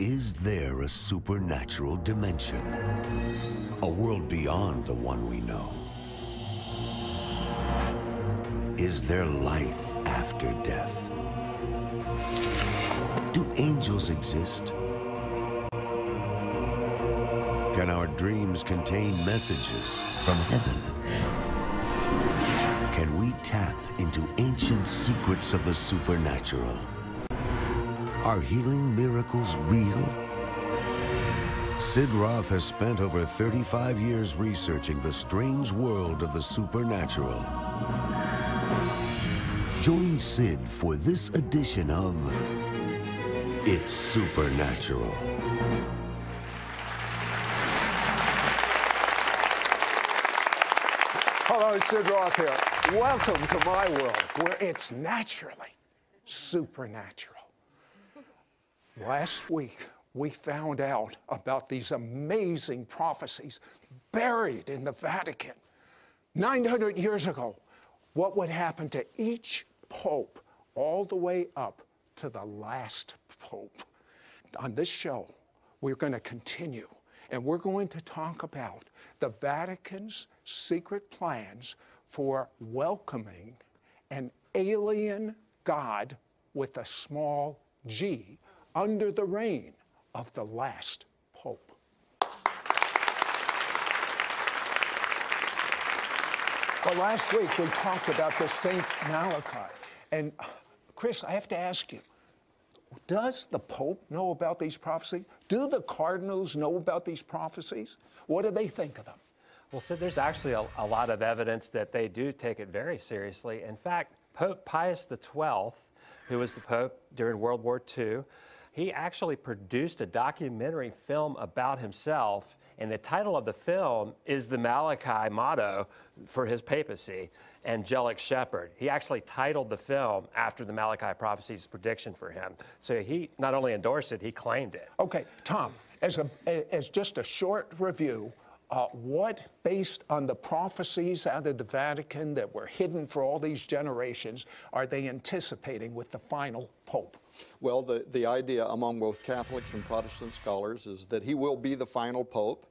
Is there a supernatural dimension? A world beyond the one we know? Is there life after death? Do angels exist? Can our dreams contain messages from heaven? Can we tap into ancient secrets of the supernatural? Are healing miracles real? Sid Roth has spent over 35 years researching the strange world of the supernatural. Join Sid for this edition of It's Supernatural. Hello, Sid Roth here. Welcome to my world, where it's naturally supernatural. Last week, we found out about these amazing prophecies buried in the Vatican. 900 years ago, what would happen to each pope all the way up to the last pope. On this show, we're going to continue, and we're going to talk about the Vatican's secret plans for welcoming an alien God with a small g under the reign of the last pope. Well, last week we talked about the Saint Malachi. And Chris, I have to ask you, does the Pope know about these prophecies? Do the cardinals know about these prophecies? What do they think of them? Well, Sid, there's actually a lot of evidence that they do take it very seriously. In fact, Pope Pius XII, who was the Pope during World War II, he actually produced a documentary film about himself, and the title of the film is the Malachi motto for his papacy, Angelic Shepherd. He actually titled the film after the Malachi prophecy's prediction for him. So he not only endorsed it, he claimed it. Okay, Tom, as just a short review, what, based on the prophecies out of the Vatican that were hidden for all these generations, are they anticipating with the final pope? Well, the idea among both Catholics and Protestant scholars is that he will be the final pope.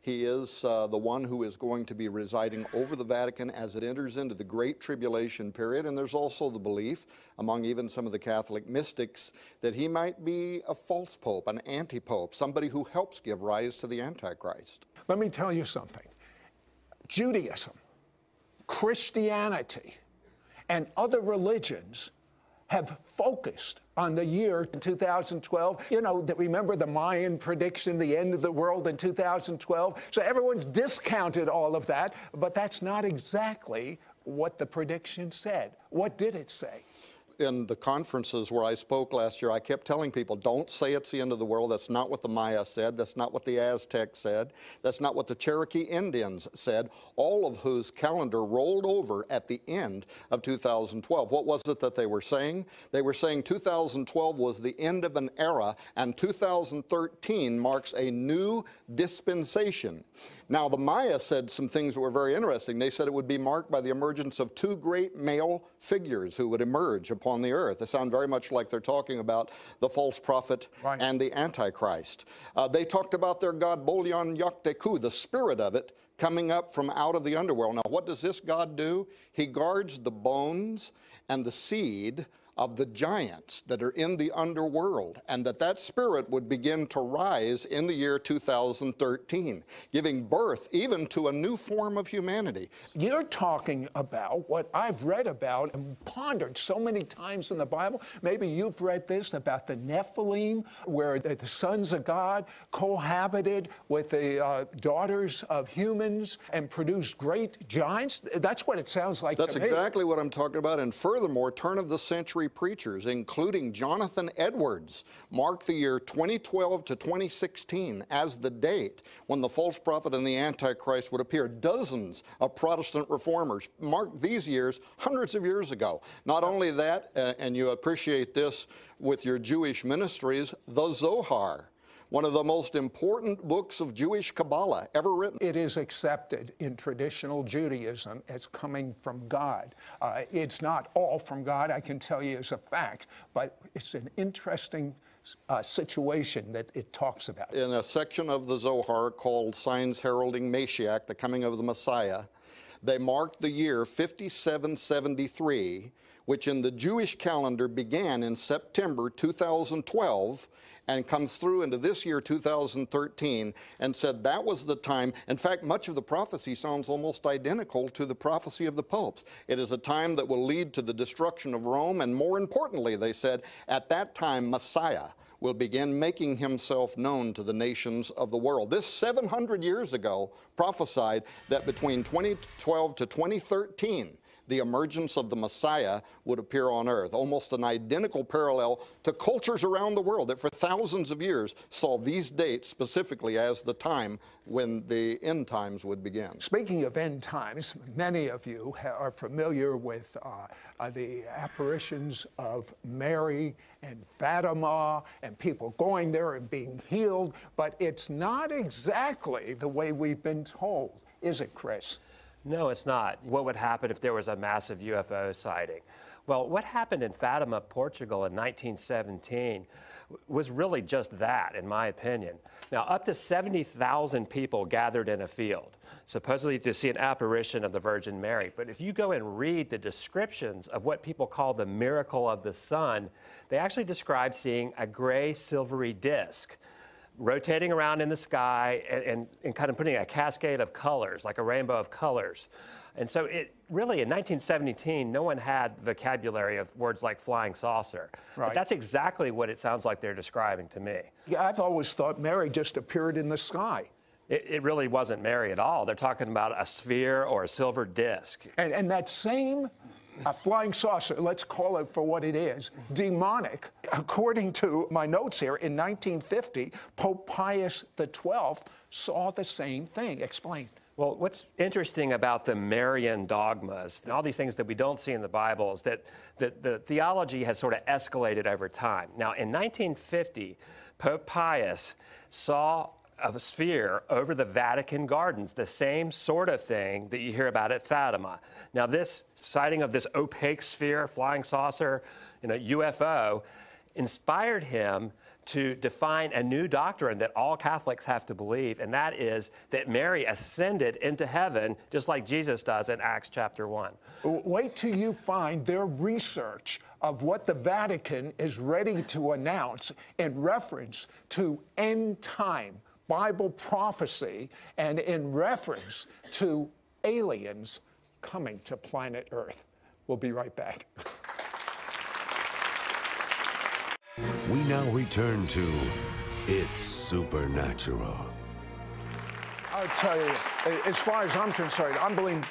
He is the one who is going to be residing over the Vatican as it enters into the Great Tribulation period. And there's also the belief among even some of the Catholic mystics that he might be a false pope, an anti-pope, somebody who helps give rise to the Antichrist. Let me tell you something. Judaism, Christianity, and other religions have focused on the year 2012. You know, remember the Mayan prediction, the end of the world in 2012? So everyone's discounted all of that, but that's not exactly what the prediction said. What did it say? In the conferences where I spoke last year, I kept telling people, don't say it's the end of the world. That's not what the Maya said. That's not what the Aztecs said. That's not what the Cherokee Indians said, all of whose calendar rolled over at the end of 2012. What was it that they were saying? They were saying 2012 was the end of an era, and 2013 marks a new dispensation. Now, the Maya said some things that were very interesting. They said it would be marked by the emergence of two great male figures who would emerge upon the earth. They sound very much like they're talking about the false prophet and the Antichrist. They talked about their god Bolyon Yakteku, the spirit of it, coming up from out of the underworld. Now, what does this god do? He guards the bones and the seed of the giants that are in the underworld, and that spirit would begin to rise in the year 2013, giving birth even to a new form of humanity. You're talking about what I've read about and pondered so many times in the Bible. Maybe you've read this about the Nephilim, where the sons of God cohabited with the daughters of humans and produced great giants. That's what it sounds like to me. That's exactly what I'm talking about. And furthermore, turn-of-the-century preachers, including Jonathan Edwards, marked the year 2012 to 2016 as the date when the false prophet and the Antichrist would appear. Dozens of Protestant reformers marked these years hundreds of years ago. Not only that, and you appreciate this with your Jewish ministries, the Zohar one of the most important books of Jewish Kabbalah ever written. It is accepted in traditional Judaism as coming from God. It's not all from God, I can tell you as a fact, but it's an interesting situation that it talks about. In a section of the Zohar called Signs Heralding Mashiach, the coming of the Messiah, they marked the year 5773, which in the Jewish calendar began in September 2012 and comes through into this year 2013, and said that was the time. In fact, much of the prophecy sounds almost identical to the prophecy of the popes. It is a time that will lead to the destruction of Rome, and more importantly, they said, at that time Messiah will begin making himself known to the nations of the world. This 700 years ago prophesied that between 2012 to 2013, the emergence of the Messiah would appear on earth, almost an identical parallel to cultures around the world that for thousands of years saw these dates specifically as the time when the end times would begin. Speaking of end times, many of you are familiar with the apparitions of Mary and Fatima and people going there and being healed, but it's not exactly the way we've been told, is it, Chris? No, it's not. What would happen if there was a massive UFO sighting? Well, what happened in Fatima, Portugal in 1917 was really just that, in my opinion. Now, up to 70,000 people gathered in a field, supposedly to see an apparition of the Virgin Mary. But if you go and read the descriptions of what people call the miracle of the sun, they actually describe seeing a gray, silvery disk rotating around in the sky and kind of putting a cascade of colors, like a rainbow of colors. And so it really, in 1917, no one had vocabulary of words like flying saucer. Right. But that's exactly what it sounds like they're describing to me. Yeah, I've always thought Mary just appeared in the sky. It really wasn't Mary at all. They're talking about a sphere or a silver disc. And that same flying saucer, let's call it for what it is, demonic. According to my notes here, in 1950, Pope Pius XII saw the same thing. Explain. Well, what's interesting about the Marian dogmas, and all these things that we don't see in the Bible, is that the theology has sort of escalated over time. Now, in 1950, Pope Pius saw a sphere over the Vatican gardens, the same sort of thing that you hear about at Fatima. Now, this sighting of this opaque sphere, flying saucer, UFO, inspired him to define a new doctrine that all Catholics have to believe, and that is that Mary ascended into heaven just like Jesus does in Acts chapter 1. Wait till you find their research of what the Vatican is ready to announce in reference to end time Bible prophecy and in reference to aliens coming to planet Earth. We'll be right back. We now return to It's Supernatural. I'll tell you, as far as I'm concerned, I'm being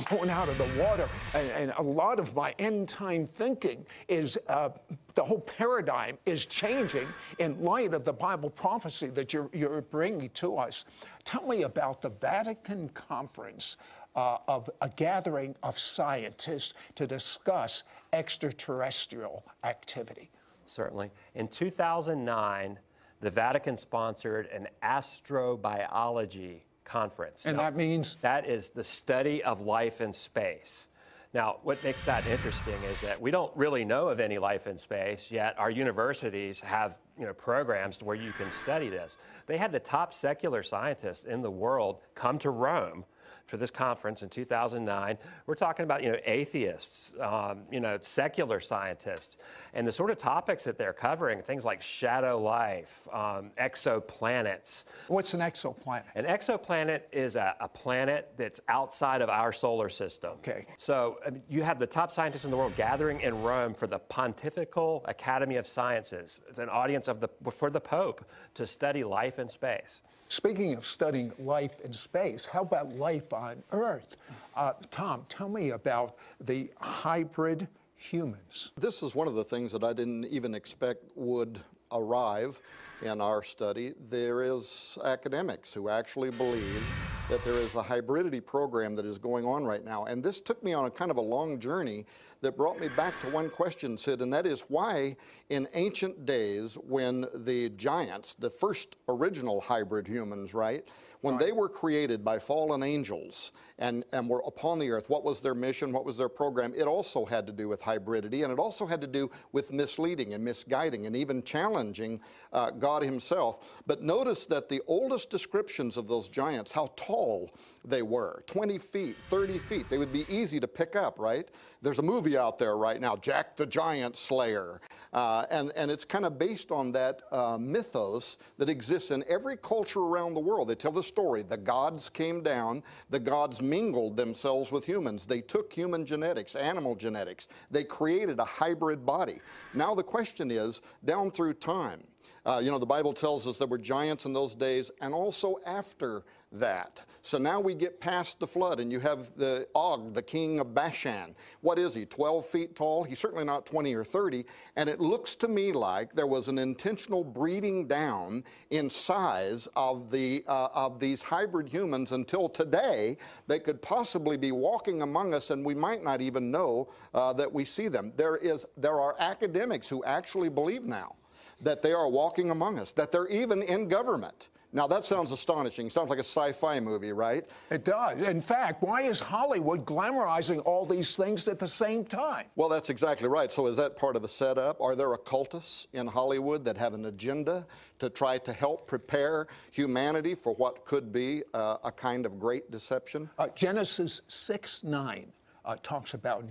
blown out of the water, and a lot of my end time thinking is the whole paradigm is changing in light of the Bible prophecy that you're bringing to us. Tell me about the Vatican Conference of a gathering of scientists to discuss extraterrestrial activity. Certainly. In 2009, the Vatican sponsored an astrobiology conference. And that means? That is the study of life in space. Now, what makes that interesting is that we don't really know of any life in space, yet our universities have programs where you can study this. They had the top secular scientists in the world come to Rome for this conference in 2009. We're talking about, atheists, secular scientists, and the sort of topics that they're covering, things like shadow life, exoplanets. What's an exoplanet? An exoplanet is a planet that's outside of our solar system. Okay. So you have the top scientists in the world gathering in Rome for the Pontifical Academy of Sciences, an audience for the Pope to study life in space. Speaking of studying life in space, how about life on Earth? Tom, tell me about the hybrid humans. This is one of the things that I didn't even expect would arrive in our study. There is academics who actually believe that there is a hybridity program that is going on right now. And this took me on a kind of a long journey that brought me back to one question, Sid, and that is why in ancient days when the giants, the first original hybrid humans, right, when they were created by fallen angels and were upon the earth, what was their mission, what was their program? It also had to do with hybridity, and it also had to do with misleading and misguiding and even challenging God himself. But notice that the oldest descriptions of those giants, how tall they were, 20 feet, 30 feet. They would be easy to pick up, right? There's a movie out there right now, Jack the Giant Slayer, and it's kind of based on that mythos that exists in every culture around the world. They tell the story, the gods came down, the gods mingled themselves with humans. They took human genetics, animal genetics. They created a hybrid body. Now the question is, down through time, you know, the Bible tells us there were giants in those days and also after that. So now we get past the flood and you have the Og, the king of Bashan. What is he, 12 feet tall? He's certainly not 20 or 30. And it looks to me like there was an intentional breeding down in size of these hybrid humans until today they could possibly be walking among us and we might not even know that we see them. There are academics who actually believe now that they are walking among us, that they're even in government. Now that sounds astonishing. Sounds like a sci-fi movie, right? It does. In fact, why is Hollywood glamorizing all these things at the same time? Well, that's exactly right. So is that part of the setup? Are there occultists in Hollywood that have an agenda to try to help prepare humanity for what could be a kind of great deception? Genesis 6:9 talks about